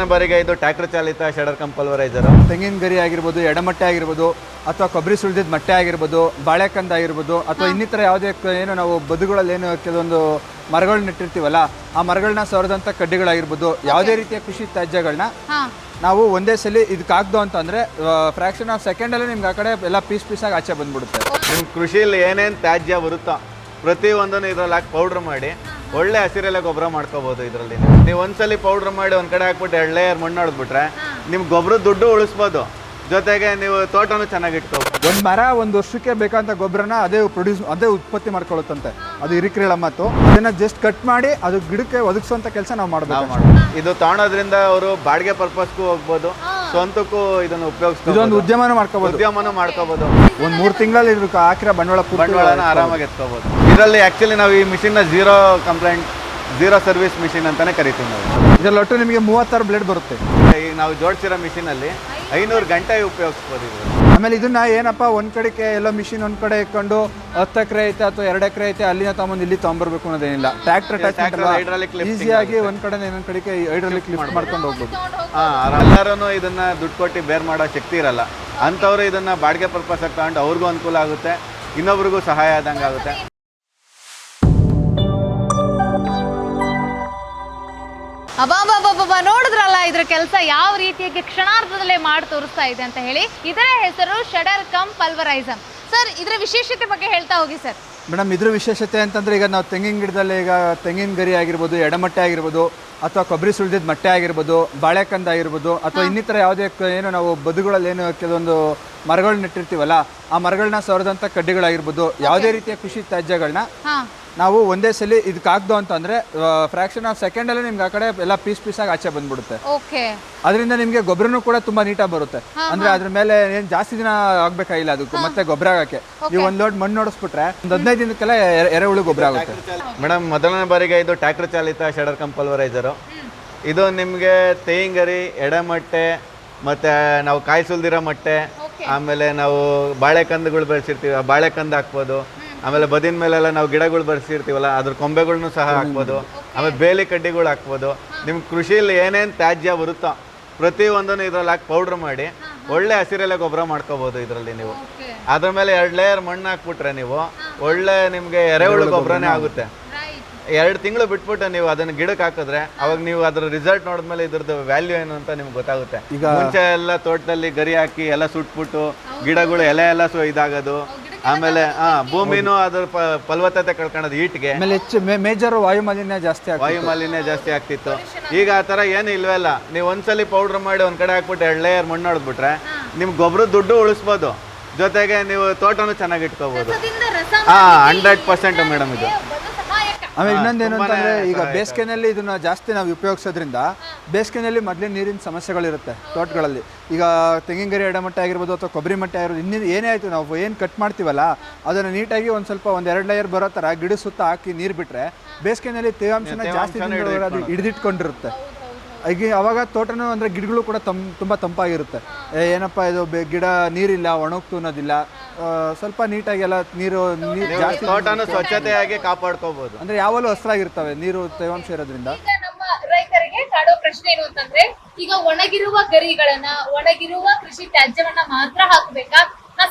ಮೊದಲನೇ ಬಾರಿಗೆ ಇದು ಟ್ರ್ಯಾಕ್ಟರ್ ಚಾಲಿತ ಶೆಡರ್ ಕಮ್ ಪಲ್ವರೈಸರ್. ತೆಂಗಿನ ಗರಿ ಆಗಿರ್ಬೋದು, ಎಡಮಟ್ಟೆ ಆಗಿರ್ಬೋದು, ಅಥವಾ ಕೊಬ್ಬರಿ ಸುಳಿದಿದ್ದ ಮಟ್ಟೆ ಆಗಿರ್ಬೋದು, ಬಾಳೆಕಂದ ಆಗಿರ್ಬೋದು, ಅಥವಾ ಇನ್ನಿತರ ಯಾವುದೇ ಏನು ನಾವು ಬದುಗಳಲ್ಲಿ ಏನು ಕೆಲವೊಂದು ಮರಗಳನ್ನ ನೆಟ್ಟಿರ್ತೀವಲ್ಲ, ಆ ಮರಗಳನ್ನ ಸವರದಂಥ ಕಡ್ಡಿಗಳಾಗಿರ್ಬೋದು, ಯಾವುದೇ ರೀತಿಯ ಕೃಷಿ ತ್ಯಾಜ್ಯಗಳನ್ನ ನಾವು ಒಂದೇ ಸಲ ಇದಕ್ಕಾಗ್ದು ಅಂತಂದರೆ ಫ್ರ್ಯಾಕ್ಷನ್ ಆಫ್ ಸೆಕೆಂಡಲ್ಲೇ ನಿಮ್ಗೆ ಆ ಕಡೆ ಎಲ್ಲ ಪೀಸಾಗಿ ಆಚೆ ಬಂದ್ಬಿಡುತ್ತೆ. ನಿಮ್ಮ ಕೃಷಿಯಲ್ಲಿ ಏನೇನು ತ್ಯಾಜ್ಯ ಬರುತ್ತೋ ಪ್ರತಿಯೊಂದನ್ನು ಇದ್ರಲ್ಲಿ ಹಾಕಿ ಪೌಡ್ರ್ ಮಾಡಿ ಒಳ್ಳೆ ಹಸಿರೆಲೆ ಗೊಬ್ಬರ ಮಾಡ್ಕೋಬೋದು. ಇದರಲ್ಲಿ ನೀವು ಒಂದ್ಸಲಿ ಪೌಡ್ರ್ ಮಾಡಿ ಒಂದು ಕಡೆ ಹಾಕ್ಬಿಟ್ಟು 2 ಲೇಯರ್ ಮಣ್ಣು ಹೊಡೆದ್ಬಿಟ್ರೆ ನಿಮ್ಗೆ ಗೊಬ್ಬರದ ದುಡ್ಡು ಉಳಿಸ್ಬೋದು, ಜೊತೆಗೆ ನೀವು ತೋಟನೂ ಚೆನ್ನಾಗಿ ಇಟ್ಕೋಬೋದು. ಒಂದು ಮರ ಒಂದು ವರ್ಷಕ್ಕೆ ಬೇಕಂತ ಗೊಬ್ಬರನ ಅದೇ ಉತ್ಪತ್ತಿ ಮಾಡ್ಕೊಳ್ಳುತ್ತಂತೆ. ಅದು ಹಿರಿಕ್ರೀಳ ಮಾತು. ಅದನ್ನ ಜಸ್ಟ್ ಕಟ್ ಮಾಡಿ ಅದು ಗಿಡಕ್ಕೆ ಒದಗಿಸುವಂತ ಕೆಲಸ ನಾವು ಮಾಡಬೇಕು. ಇದು ತಗೊಳೋದ್ರಿಂದ ಅವರು ಬಾಡಿಗೆ ಪರ್ಪಸ್ಗೂ ಹೋಗ್ಬೋದು, ಸ್ವಂತಕ್ಕೂ ಇದನ್ನು ಉಪಯೋಗಿಸ್ಬೋದು. ಇದೊಂದು ಉದ್ಯಮನೂ ಮಾಡ್ಕೋಬಹುದು. ಒಂದು 3 ತಿಂಗಳಲ್ಲಿ ಇದಕ್ಕೆ ಹಾಕಿರೋ ಬಂಡವಾಳನ ಆರಾಮಾಗಿ ಎತ್ಕೋಬಹುದು. ಇದರಲ್ಲಿ ಆಕ್ಚುಲಿ ನಾವು ಈ ಮಿಷಿನ್ನ zero complaint, zero service machine ಅಂತಾನೆ ಕರಿತೀವಿ ನಾವು. ಇದರಲ್ಲಿ ಒಟ್ಟು ನಿಮಗೆ 36 ಬ್ಲೇಡ್ ಬರುತ್ತೆ. ಈಗ ನಾವು ಜೋಡಿಸಿರೋ ಮಿಷಿನಲ್ಲಿ 500 ಗಂಟೆ ಉಪಯೋಗಿಸ್ಬೋದು. ಆಮೇಲೆ ಇದನ್ನ ಏನಪ್ಪ ಒಂದ್ ಕಡೆಗೆ ಎಲ್ಲ ಮಿಷಿನ್ ಒಂದ್ ಕಡೆ ಇಟ್ಕೊಂಡು 10 ಎಕರೆ ಐತೆ ಅಥವಾ 2 ಎಕರೆ ಐತೆ ಅಲ್ಲಿನ ತಗೊಂಡು ಇಲ್ಲಿ ತಗೊಂಡ್ಬರ್ಬೇಕು ಅನ್ನೋದೇನಿಲ್ಲ. ಟ್ರ್ಯಾಕ್ಟರ್ ಈಸಿಯಾಗಿ ಒಂದ್ ಕಡೆ ಇನ್ನೊಂದ್ ಕಡೆಗೆ ಹೈಡ್ರಾಲಿಕ್ ಲಿಫ್ಟ್ ಮಾಡ್ಕೊಂಡು ಹೋಗ್ಬೋದು. ಎಲ್ಲರೂ ಇದನ್ನ ದುಡ್ಡು ಕೊಟ್ಟು ಬೇರ್ ಮಾಡೋ ಶಕ್ತಿ ಇರಲ್ಲ. ಅಂಥವ್ರು ಇದನ್ನ ಬಾಡಿಗೆ ಪರ್ಪಸ್ ತಗೊಂಡು ಅವ್ರಿಗೂ ಅನುಕೂಲ ಆಗುತ್ತೆ, ಇನ್ನೊಬ್ರಿಗೂ ಸಹಾಯ ಆದಂಗೆ ಆಗುತ್ತೆ. ಅಬ್ಬಾ ನೋಡಿದ್ರಲ್ಲ ಇದ್ರ ಕೆಲಸ ಯಾವ ರೀತಿಯಾಗಿ ಕ್ಷಣಾರ್ಧದಲ್ಲೇ ಮಾಡಿ ತೋರಿಸ್ತಾ ಇದೆ ಅಂತ ಹೇಳಿ. ಇದರ ಹೆಸರು ಶೆಡರ್ ಕಮ್ ಪಲ್ವರೈಸರ್. ಸರ್, ಇದರ ವಿಶೇಷತೆ ಬಗ್ಗೆ ಹೇಳ್ತಾ ಹೋಗಿ ಸರ್. ಮೇಡಮ್, ಇದ್ರ ವಿಶೇಷತೆ ಅಂತಂದ್ರೆ ಈಗ ನಾವು ತೆಂಗಿನ ಗಿಡದಲ್ಲಿ ಈಗ ತೆಂಗಿನ ಗರಿ ಆಗಿರ್ಬೋದು, ಎಡಮಟ್ಟೆ ಆಗಿರ್ಬೋದು, ಅಥವಾ ಕೊಬ್ಬರಿ ಸುಳಿದಿದ್ದ ಮಟ್ಟೆ ಆಗಿರ್ಬೋದು, ಬಾಳೆಕಂದ ಆಗಿರ್ಬೋದು, ಅಥವಾ ಇನ್ನಿತರ ಯಾವುದೇ ಏನು ನಾವು ಬದುಗಳಲ್ಲಿ ಏನು ಕೆಲವೊಂದು ಮರಗಳನ್ನ ನೆಟ್ಟಿರ್ತೀವಲ್ಲ, ಆ ಮರಗಳನ್ನ ಸವರದಂಥ ಕಡ್ಡಿಗಳಾಗಿರ್ಬೋದು, ಯಾವುದೇ ರೀತಿಯ ಕೃಷಿ ತ್ಯಾಜ್ಯಗಳನ್ನ ನಾವು ಒಂದೇ ಸಲ ಇದಕ್ಕಾಗ್ದು ಅಂತಂದ್ರೆ ಫ್ರ್ಯಾಕ್ಷನ್ ಆಫ್ ಸೆಕೆಂಡಲ್ಲೇ ನಿಮ್ಗೆ ಆ ಕಡೆ ಎಲ್ಲ ಪೀಸಾಗಿ ಆಚೆ ಬಂದ್ಬಿಡುತ್ತೆ. ಅದರಿಂದ ನಿಮಗೆ ಗೊಬ್ಬರನೂ ಕೂಡ ತುಂಬಾ ನೀಟಾಗಿ ಬರುತ್ತೆ. ಅಂದ್ರೆ ಅದ್ರ ಮೇಲೆ ಏನು ಜಾಸ್ತಿ ದಿನ ಆಗ್ಬೇಕಾಗಿಲ್ಲ ಅದಕ್ಕೆ ಮತ್ತೆ ಗೊಬ್ಬರ ಆಗಕ್ಕೆ. ನೀವು ಒಂದು ಲೋಡ್ ಮಣ್ಣು ನೋಡಿಸ್ಬಿಟ್ರೆ ಒಂದು 15 ದಿನಕ್ಕೆಲ್ಲ ಎರೆಹುಳು ಗೊಬ್ಬರ ಆಗುತ್ತೆ. ಮೇಡಮ್, ಮೊದಲನೇ ಬಾರಿಗೆ ಇದು ಟ್ರ್ಯಾಕ್ಟರ್ ಚಾಲಿತ ಶೆಡರ್ ಕಮ್ ಪಲ್ವರೈಸರು. ಇದು ನಿಮಗೆ ತೆಂಗಿನಗರಿ, ಎಡಮಟ್ಟೆ, ಮತ್ತೆ ನಾವು ಕಾಯಿ ಸುಲ್ದಿರೋ ಮಟ್ಟೆ, ಆಮೇಲೆ ನಾವು ಬಾಳೆಕಂದಗಳು ಬೆಳೆಸಿರ್ತೀವಿ, ಬಾಳೆಕಂದ ಹಾಕ್ಬೋದು. ಆಮೇಲೆ ಬದಿನ ಮೇಲೆಲ್ಲ ನಾವು ಗಿಡಗಳು ಬೆಳೆಸಿರ್ತೀವಲ್ಲ, ಅದ್ರ ಕೊಂಬೆಗಳ್ನು ಸಹ ಹಾಕ್ಬೋದು. ಆಮೇಲೆ ಬೇಲಿ ಕಡ್ಡಿಗಳು ಹಾಕ್ಬೋದು. ನಿಮ್ಮ ಕೃಷಿಯಲ್ಲಿ ಏನೇನು ತ್ಯಾಜ್ಯ ಬರುತ್ತೋ ಪ್ರತಿಯೊಂದನ್ನು ಇದ್ರಲ್ಲಿ ಹಾಕಿ ಪೌಡ್ರ್ ಮಾಡಿ ಒಳ್ಳೆ ಹಸಿರೆಲೆ ಗೊಬ್ಬರ ಮಾಡ್ಕೋಬೋದು. ಇದರಲ್ಲಿ ನೀವು ಅದ್ರ ಮೇಲೆ 2 ಲೇಯರ್ ಮಣ್ಣು ಹಾಕ್ಬಿಟ್ರೆ ನೀವು ಒಳ್ಳೆ ನಿಮಗೆ ಎರೆಹುಳು ಗೊಬ್ಬರನೇ ಆಗುತ್ತೆ. 2 ತಿಂಗಳು ಬಿಟ್ಬಿಟ್ಟು ನೀವು ಅದನ್ನ ಗಿಡಕ್ಕೆ ಹಾಕಿದ್ರೆ ಅವಾಗ ನೀವು ಅದ್ರ ರಿಸಲ್ಟ್ ನೋಡಿದ್ಮೇಲೆ ಇದ್ರದ್ದು ವ್ಯಾಲ್ಯೂ ಏನು ಅಂತ ನಿಮ್ಗೆ ಗೊತ್ತಾಗುತ್ತೆ. ಈಗ ಮುಂಚೆ ಎಲ್ಲ ತೋಟದಲ್ಲಿ ಗರಿ ಹಾಕಿ ಎಲ್ಲ ಸುಟ್ಬಿಟ್ಟು ಗಿಡಗಳು ಎಲೆ ಎಲ್ಲ ಇದಾಗೋದು, ಆಮೇಲೆ ಭೂಮಿನೂ ಅದ್ರ ಫಲವತ್ತತೆ ಕಳ್ಕೊಳ್ಳೋದು ಹೀಟ್ಗೆ. ಆಮೇಲೆ ಮೇಜರ್ ವಾಯುಮಾಲಿನ್ಯ ಜಾಸ್ತಿ ಆಗ್ತಿತ್ತು. ಈಗ ಆ ಥರ ಏನು ಇಲ್ವೇ ಇಲ್ಲ. ನೀವು ಒಂದ್ಸಲಿ ಪೌಡ್ರ್ ಮಾಡಿ ಒಂದು ಕಡೆ ಹಾಕ್ಬಿಟ್ಟು 2 ಲೇಯರ್ ಮಣ್ಣು ಹೊಡೆದ್ಬಿಟ್ರೆ ನಿಮ್ಗೆ ಗೊಬ್ಬರದ ದುಡ್ಡು ಉಳಿಸ್ಬೋದು, ಜೊತೆಗೆ ನೀವು ತೋಟನೂ ಚೆನ್ನಾಗಿ ಇಟ್ಕೋಬೋದು. 100% ಮೇಡಮ್ ಇದು. ಆಮೇಲೆ ಇನ್ನೊಂದೇನು ಅಂತಂದ್ರೆ ಈಗ ಬೇಸಿಗೆನಲ್ಲಿ ಇದನ್ನ ಜಾಸ್ತಿ ನಾವು ಉಪಯೋಗಿಸೋದ್ರಿಂದ ಬೇಸಿಗೆನಲ್ಲಿ ಮೊದಲೇ ನೀರಿನ ಸಮಸ್ಯೆಗಳಿರುತ್ತೆ ತೋಟಗಳಲ್ಲಿ. ಈಗ ತೆಂಗಿನ ಗರಿ ಎಡಮಟ್ಟೆ ಆಗಿರ್ಬೋದು ಅಥವಾ ಕೊಬ್ಬರಿ ಮಟ್ಟೆ ಆಗಿರ್ಬೋದು, ಇನ್ನೇನು ಏನೇ ಆಯಿತು ನಾವು ಏನು ಕಟ್ ಮಾಡ್ತೀವಲ್ಲ ಅದನ್ನು ನೀಟಾಗಿ ಒಂದು ಸ್ವಲ್ಪ 1-2 ಲೇಯರ್ ಬರೋ ಥರ ಗಿಡ ಸುತ್ತ ಹಾಕಿ ನೀರು ಬಿಟ್ಟರೆ ಬೇಸಿಗೆನಲ್ಲಿ ತೇವಾಂಶನ ಜಾಸ್ತಿ ಅದು ಹಿಡಿದಿಟ್ಕೊಂಡಿರುತ್ತೆ. ಈಗ ಅವಾಗ ತೋಟನೂ ಅಂದರೆ ಗಿಡಗಳು ಕೂಡ ತುಂಬ ತಂಪಾಗಿರುತ್ತೆ. ಏನಪ್ಪ ಇದು ಗಿಡ ನೀರಿಲ್ಲ, ಒಣಗ್ತು ಅನ್ನೋದಿಲ್ಲ. ಸ್ವಲ್ಪ ನೀಟಾಗಿ ಎಲ್ಲ ನೀರು ಜಾಸ್ತಿ ತೋಟನೂ ಸ್ವಚ್ಛತೆಯಾಗಿ ಕಾಪಾಡ್ಕೋಬಹುದು. ಅಂದ್ರೆ ಯಾವಾಗಲೂ ಹಸಿರಾಗಿರ್ತವೆ ನೀರು ತೇವಾಂಶ ಇರೋದ್ರಿಂದ. ನಮ್ಮ ರೈತರಿಗೆ ಕಾಡೋ ಪ್ರಶ್ನೆ ಏನು ಅಂತಂದ್ರೆ, ಈಗ ಒಣಗಿರುವ ಗರಿಗಳನ್ನ, ಒಣಗಿರುವ ಕೃಷಿ ತ್ಯಾಜ್ಯವನ್ನ ಮಾತ್ರ ಹಾಕ್ಬೇಕಾ,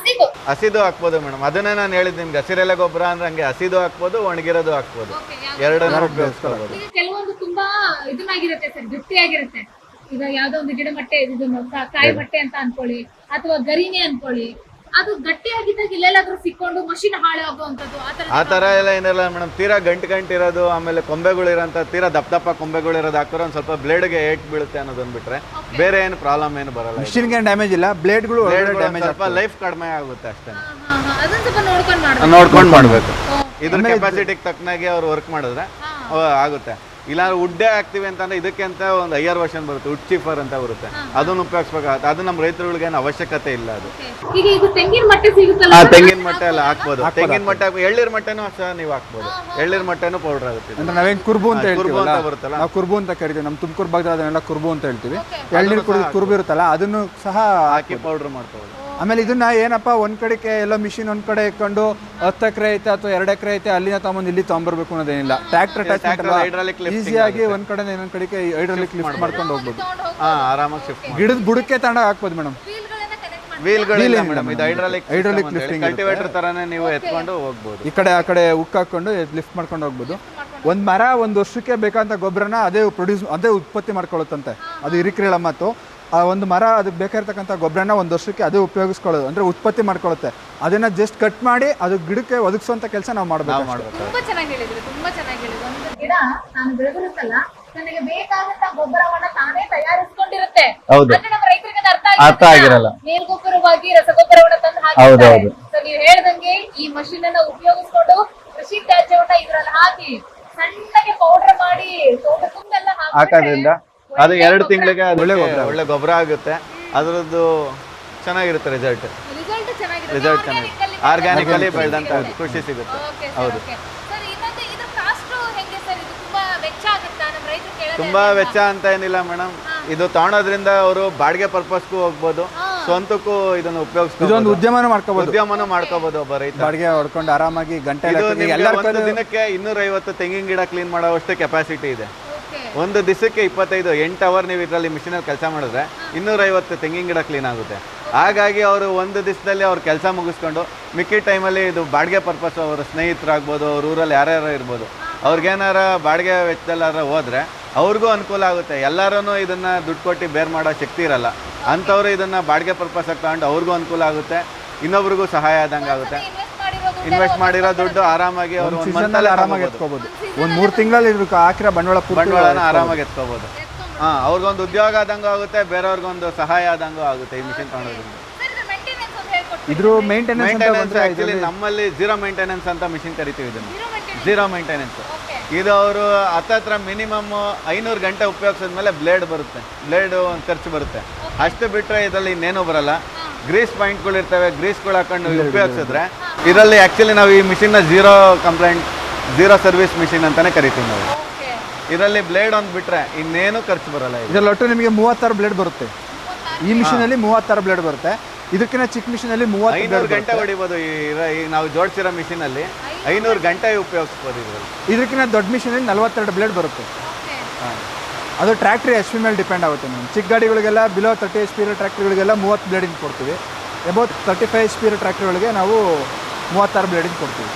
ಹಸಿದು ಹಾಕ್ಬೋದು ಮೇಡಮ್? ಅದನ್ನೇ ನಾನು ಹೇಳಿದ್ದು ನಿಮ್ಗೆ. ಹಸಿರೆಲೆ ಗೊಬ್ಬರ ಅಂದ್ರೆ ಹಂಗೆ ಹಸಿದು ಹಾಕ್ಬೋದು, ಒಣಗಿರೋದು ಹಾಕ್ಬೋದು, ಎರಡನ್ನೂ ಉಪಯೋಗಿಸ್ಕೋಬಹುದು. ಕೆಲವೊಂದು ತುಂಬಾ ಇದನ್ನಾಗಿರುತ್ತೆ ಸರ್, ಗಟ್ಟಿಯಾಗಿರುತ್ತೆ. ಈಗ ಯಾವ್ದೋ ಒಂದು ಗಿಡ ಮಟ್ಟೆ, ಕಾಯಿ ಮಟ್ಟೆ ಅಂತ ಅನ್ಕೊಳ್ಳಿ, ಅಥವಾ ಗರಿನೇ ಅನ್ಕೊಳ್ಳಿ, ಅದು ಗಟ್ಟಿಯಾಗಿದ್ದಾಗ ಇಲ್ಲೆಲ್ಲಾದ್ರೂ ಸಿಕ್ಕೊಂಡು ಮಷಿನ್ ಹಾಳಾಗುವಂಥದ್ದು ಆ ತರ ಎಲ್ಲ ಏನಿಲ್ಲ ಮೇಡಮ್. ತೀರಾ ಗಂಟು ಇರೋದು, ಆಮೇಲೆ ಕೊಂಬೆಗಳಿರೋಂಥ ತೀರಾ ದಪ್ಪ ಕೊಂಬೆಗಳಿರೋದು ಹಾಕಿದ್ರೆ ಒಂದು ಸ್ವಲ್ಪ ಬ್ಲೇಡ್ಗೆ ಏಟ್ ಬೀಳುತ್ತೆ ಅನ್ನೋದನ್ನ ಬಿಟ್ರೆ ಬೇರೆ ಏನು ಪ್ರಾಬ್ಲಮ್ ಏನು ಬರಲ್ಲ. ಮಿಷಿನ್ಗೆ ಡ್ಯಾಮೇಜ್ ಇಲ್ಲ, ಬ್ಲೇಡ್ಗಳು ಸ್ವಲ್ಪ ಲೈಫ್ ಕಡಿಮೆ ಆಗುತ್ತೆ ಅಷ್ಟೇ. ಅದನ್ನ ಸ್ವಲ್ಪ ನೋಡ್ಕೊಂಡು ಮಾಡಬೇಕು. ಇದ್ರ ಕೆಪಾಸಿಟಿಗೆ ತಕ್ಕನಾಗಿ ಅವ್ರು ವರ್ಕ್ ಮಾಡಿದ್ರೆ ಆಗುತ್ತೆ. ಇಲ್ಲ ವುಡ್ಡೇ ಹಾಕ್ತಿವಿ ಅಂತಂದ್ರೆ ಇದಕ್ಕೆ ಅಂತ ಒಂದು ಹೈಯರ್ ವರ್ಷನ್ ಬರುತ್ತೆ, ವುಡ್ ಚೀಫರ್ ಅಂತ ಬರುತ್ತೆ, ಅದನ್ನ ಉಪಯೋಗಿಸ್ಬೇಕಾಗುತ್ತೆ. ಅದು ನಮ್ಮ ರೈತರುಗಳಿಗೆ ಏನು ಅವಶ್ಯಕತೆ ಇಲ್ಲ. ಅದು ತೆಂಗಿನ ಮಟ್ಟೆ ಸಿಗುತ್ತಲ್ಲ, ತೆಂಗಿನ ಮಟ್ಟೆ ಎಲ್ಲ ಹಾಕ್ಬೋದು. ತೆಂಗಿನ ಮಟ್ಟೆ, ಎಳ್ನೀರ್ ಮಟ್ಟೆನೂ ಸಹ ನೀವು ಹಾಕ್ಬೋದು. ಎಳ್ನೀರ್ ಮಟ್ಟೆನೂ ಪೌಡರ್ ಆಗುತ್ತೆ. ಅಂದ್ರೆ ನಾವೇನು ಕುರ್ಬು ಅಂತ ಬರುತ್ತಲ್ಲ, ನಾವು ಕುರ್ಬು ಅಂತ ಕರಿತೀವಿ. ನಮ್ಮ ತುಮಕೂರು ಭಾಗದ ಅದನ್ನೆಲ್ಲ ಕುರ್ಬು ಅಂತ ಹೇಳ್ತೀವಿ. ಎಳ್ನೀರು ಕುರ್ಬು ಇರುತ್ತಲ್ಲ ಅದನ್ನು ಸಹ ಹಾಕಿ ಪೌಡರ್ ಮಾಡ್ಕೋಬೋದು. ಆಮೇಲೆ ಇದನ್ನ ಏನಪ್ಪ ಒಂದ್ ಕಡೆಗೆ ಎಲ್ಲೋ ಮಿಷಿನ್ ಒಂದ್ ಕಡೆ ಇಟ್ಕೊಂಡು 10 ಎಕರೆ ಐತೆ ಅಥವಾ 2 ಎಕರೆ ಐತೆ ಅಲ್ಲಿನ ತಗೊಂಡು ಇಲ್ಲಿ ತಗೊಂಡ್ಬರ್ಬೇಕು ಅನ್ನೋದೇನಿಲ್ಲ. ಟ್ರ್ಯಾಕ್ಟರ್ hydraulic lifting ಈಸಿಯಾಗಿ ಒಂದ್ ಕಡೆ ಇನ್ನೊಂದ್ ಕಡೆಗೆ ಹೈಡ್ರಾಲಿಕ್ ಲಿಫ್ಟ್ ಮಾಡ್ಕೊಂಡು ಹೋಗ್ಬೋದು. ತಗೊಂಡು ಹೋಗಿ ಹಾ ಆರಾಮಾಗಿ ಶಿಫ್ಟ್ ಗಿಡದ ಬುಡಕ್ಕೆ ತಗೊಂಡು ಹಾಕ್ಬೋದು ಮೇಡಮ್. ವೀಲ್ಗಳನ್ನ ಕನೆಕ್ಟ್ ಮಾಡಿ ವೀಲ್ಗಳಿಲ್ಲ ಮೇಡಮ್, ಇದು ಹೈಡ್ರಾಲಿಕ್ lifting ಕಲ್ಟಿವೇಟರ್ ತರಾನೇ ನೀವು ಎತ್ಕೊಂಡು ಹೋಗ್ಬೋದು. ಈ ಕಡೆ ಆ ಕಡೆ ಉಕ್ ಹಾಕೊಂಡು ಲಿಫ್ಟ್ ಮಾಡ್ಕೊಂಡು ಹೋಗ್ಬೋದು. ಒಂದ್ ಮರ ಒಂದ್ ವರ್ಷಕ್ಕೆ ಬೇಕಂತ ಗೊಬ್ಬರನ ಅದೇ ಉತ್ಪತ್ತಿ ಮಾಡ್ಕೊಳ್ಳುತ್ತಂತೆ. ಅದು ಹಿರಿಕಿರಳ ಮಾತು. ಆ ಒಂದು ಮರ ಅದಕ್ಕೆ ಬೇಕಾಗಿರ್ತಕ್ಕಂಥ ಗೊಬ್ಬರನ ಒಂದು ವರ್ಷಕ್ಕೆ ಅದೇ ಉಪಯೋಗಿಸ್ಕೊಳ್ಳೋದು, ಅಂದ್ರೆ ಉತ್ಪತ್ತಿ ಮಾಡ್ಕೊಳ್ಳುತ್ತೆ. ಅದನ್ನ ಜಸ್ಟ್ ಕಟ್ ಮಾಡಿ ಅದು ಗಿಡಕ್ಕೆ ಒದಗಿಸುವಂತ ಕೆಲಸ ನಾವು ಮಾಡಬೇಕು. ತುಂಬಾ ಚೆನ್ನಾಗಿ ಹೇಳಿದ್ರು, ತುಂಬಾ ಚೆನ್ನಾಗಿ ಹೇಳಿದ್ರು. ಒಂದು ಗಿಡ ನಾನು ಬೆಳೆದಿರುತ್ತಲ್ಲ ನನಗೆ ಬೇಕಾದಂತ ಗೊಬ್ಬರವನ್ನ ತಾನೇ ತಯಾರಿಸ್ಕೊಂಡಿರುತ್ತೆ. ಹೌದು. ಅಂದ್ರೆ ನಮ್ಮ ರೈತರಿಗೆ ಅರ್ಥ ಆಗಿರಲ್ಲ. ಮೇಲ್ಗೊಬ್ಬರವಾಗಿ ರಸಗೊಬ್ಬರವನ್ನ ತಂದು ಹಾಕಿರ್ತಾರೆ. ಸೊ ನೀವು ಹೇಳ್ದಂಗೆ ಈ ಮಷೀನ್ ಅನ್ನ ಉಪಯೋಗಿಸ್ಕೊಂಡು ಕೃಷಿ ತ್ಯಾಜ್ಯವನ್ನ ಇದ್ರಲ್ಲಿ ಹಾಕಿ ಸಣ್ಣಗೆ ಪೌಡರ್ ಮಾಡಿ ತೋಟ ತುಂಬೆಲ್ಲ ಹಾಕೋದ್ರಿಂದ ಅದು 2 ತಿಂಗಳಿಗೆ ಒಳ್ಳೆ ಗೊಬ್ಬರ ಆಗುತ್ತೆ. ಅದರದ್ದು ಚೆನ್ನಾಗಿರುತ್ತೆ ರಿಸಲ್ಟ್ ರಿಸಲ್ಟ್ ಆರ್ಗ್ಯಾನಿಕ್ ಅಲ್ಲಿ ಬೆಳೆದಂತ ಖುಷಿ ಸಿಗುತ್ತೆ. ಹೌದು, ಸರ್ ಇನ್ನೊಂದು ಇದು ಕಾಸ್ಟ್ ಹೆಂಗೆ ಸರ್? ಇದು ತುಂಬಾ ವೆಚ್ಚ ಆಗುತ್ತಾ ನಮ್ಮ ರೈತರು ಕೇಳೋದು? ತುಂಬಾ ವೆಚ್ಚ ಅಂತ ಏನಿಲ್ಲ ಮೇಡಮ್. ಇದು ತಗೊಳೋದ್ರಿಂದ ಅವರು ಬಾಡಿಗೆ ಪರ್ಪಸ್ಗೂ ಹೋಗ್ಬೋದು, ಸ್ವಂತಕ್ಕೂ ಇದನ್ನ ಉಪಯೋಗಿಸ್ಬೋದು. ಇದೊಂದು ಉದ್ಯಮನೂ ಮಾಡ್ಕೋಬಹುದು ಒಬ್ಬ ರೈತ. ಬಾಡಿಗೆ ಹೊಡ್ಕೊಂಡು ಆರಾಮಾಗಿ ಗಂಟೆ ಒಂದು ದಿನಕ್ಕೆ 250 ತೆಂಗಿನ ಗಿಡ ಕ್ಲೀನ್ ಮಾಡೋವಷ್ಟು ಕೆಪಾಸಿಟಿ ಇದೆ. ಒಂದು ದಿವಸಕ್ಕೆ 25 8 ಅವರ್ ನೀವು ಇದರಲ್ಲಿ ಮಿಷಿನಲ್ಲಿ ಕೆಲಸ ಮಾಡಿದ್ರೆ 250 ತೆಂಗಿನ ಗಿಡ ಕ್ಲೀನ್ ಆಗುತ್ತೆ. ಹಾಗಾಗಿ ಅವರು ಒಂದು ದಿವಸದಲ್ಲಿ ಅವ್ರ ಕೆಲಸ ಮುಗಿಸ್ಕೊಂಡು ಮಿಕ್ಕಿದ ಟೈಮಲ್ಲಿ ಇದು ಬಾಡಿಗೆ ಪರ್ಪಸ್ ಅವರ ಸ್ನೇಹಿತರಾಗ್ಬೋದು, ಅವ್ರ ಊರಲ್ಲಿ ಯಾರ್ಯಾರು ಇರ್ಬೋದು, ಅವ್ರಿಗೇನಾರ ಬಾಡಿಗೆ ವೆಚ್ಚದಲ್ಲಾರ ಹೋದ್ರೆ ಅವ್ರಿಗೂ ಅನುಕೂಲ ಆಗುತ್ತೆ. ಎಲ್ಲರೂ ಇದನ್ನ ದುಡ್ಡು ಕೊಟ್ಟು ಬೇರೆ ಮಾಡೋ ಶಕ್ತಿ ಇರಲ್ಲ. ಅಂಥವ್ರು ಇದನ್ನ ಬಾಡಿಗೆ ಪರ್ಪಸ್ ತಗೊಂಡು ಅವ್ರಿಗೂ ಅನುಕೂಲ ಆಗುತ್ತೆ, ಇನ್ನೊಬ್ರಿಗೂ ಸಹಾಯ ಆದಂಗೆ ಆಗುತ್ತೆ. ಇನ್ವೆಸ್ಟ್ ಮಾಡಿರೋ ದುಡ್ಡು ಆರಾಮಾಗಿ ಅವರು ಆರಾಮಾಗಿ ಎತ್ಕೋಬಹುದು. ಒಂದು 3 ತಿಂಗಳಲ್ಲಿ ಇದಕ್ಕೆ ಹಾಕಿರೋ ಬಂಡವಾಳನ ಆರಾಮಾಗಿ ಎತ್ಕೋಬಹುದು. ಅವ್ರಿಗೊಂದು ಉದ್ಯೋಗ ಆದಂಗೂ ಆಗುತ್ತೆ, ಬೇರೆಯವ್ರಿಗೊಂದು ಸಹಾಯ ಆದಂಗೂ ಆಗುತ್ತೆ ಈ ಮಿಷಿನ್ ತಗೊಳೋದ್ರಿಂದ. ಇದ್ರ ಮೇಂಟೆನೆನ್ಸ್ ಆಕ್ಚುಲಿ ನಮ್ಮಲ್ಲಿ ಝೀರೋ ಮೇಂಟೆನೆನ್ಸ್ ಅಂತ ಮಿಷಿನ್ ಕರಿತೀವಿ ಇದನ್ನು. ಝೀರೋ ಮೇಂಟೆನೆನ್ಸ್ ಇದು ಅವರು ಹತ್ತತ್ರ ಮಿನಿಮಮ್ 500 ಗಂಟೆ ಉಪಯೋಗಿಸಿದ್ಮೇಲೆ ಬ್ಲೇಡ್ ಒಂದು ಖರ್ಚು ಬರುತ್ತೆ. ಅಷ್ಟು ಬಿಟ್ಟರೆ ಇದರಲ್ಲಿ ಇನ್ನೇನು ಬರಲ್ಲ. ಗ್ರೀಸ್ ಪಾಯಿಂಟ್ಗಳು ಇರ್ತವೆ, ಗ್ರೀಸ್ಗಳು ಹಾಕೊಂಡು ಉಪಯೋಗಿಸಿದ್ರೆ ಇದರಲ್ಲಿ ಆ್ಯಕ್ಚುಲಿ ನಾವು ಈ ಮಿಷಿನ್ನ ಝೀರೋ ಸರ್ವಿಸ್ ಮಿಷಿನ್ ಅಂತಾನೆ ಕರಿತೀವಿ ನಾವು. ಇದರಲ್ಲಿ ಬ್ಲೇಡ್ ಒಂದು ಬಿಟ್ರೆ ಇನ್ನೇನು ಖರ್ಚು ಬರಲ್ಲ. ಇದರಲ್ಲಿ ಒಟ್ಟು ನಿಮಗೆ 36 ಬ್ಲೇಡ್ ಬರುತ್ತೆ. ಈ ಮಿಷಿನಲ್ಲಿ 36 ಬ್ಲೇಡ್ ಬರುತ್ತೆ. ಇದಕ್ಕಿಂತ ಚಿಕ್ಕ ಮಿಷಿನಲ್ಲಿ 500 ಗಂಟೆ ಹೊಡಿಬೋದು. ಈಗ ನಾವು ಜೋಡಿಸಿರೋ ಮಿಷಿನಲ್ಲಿ 500 ಗಂಟೆ ಉಪಯೋಗಿಸ್ಬೋದು. ಇದಕ್ಕಿಂತ ದೊಡ್ಡ ಮಿಷಿನಲ್ಲಿ 42 ಬ್ಲೇಡ್ ಬರುತ್ತೆ. ಅದು ಟ್ರ್ಯಾಕ್ಟ್ರಿ HP ಮೇಲೆ ಡಿಪೆಂಡ್ ಆಗುತ್ತೆ. ನಾವು ಚಿಕ್ಕ ಗಾಡಿಗಳಿಗೆಲ್ಲ ಬಿಲೋ 30 HP ಇರೋ ಟ್ರ್ಯಾಕ್ಟ್ರಿಗಳಿಗೆಲ್ಲ 30 ಬ್ಲೇಡಿಂಗ್ ಕೊಡ್ತೀವಿ. ಅಬೌಟ್ 35 HP ಇರೋ ಟ್ರ್ಯಾಕ್ಟ್ರಿಗಳಿಗೆ ನಾವು 36 ಬ್ಲೇಡಿಂಗ್ ಕೊಡ್ತೀವಿ.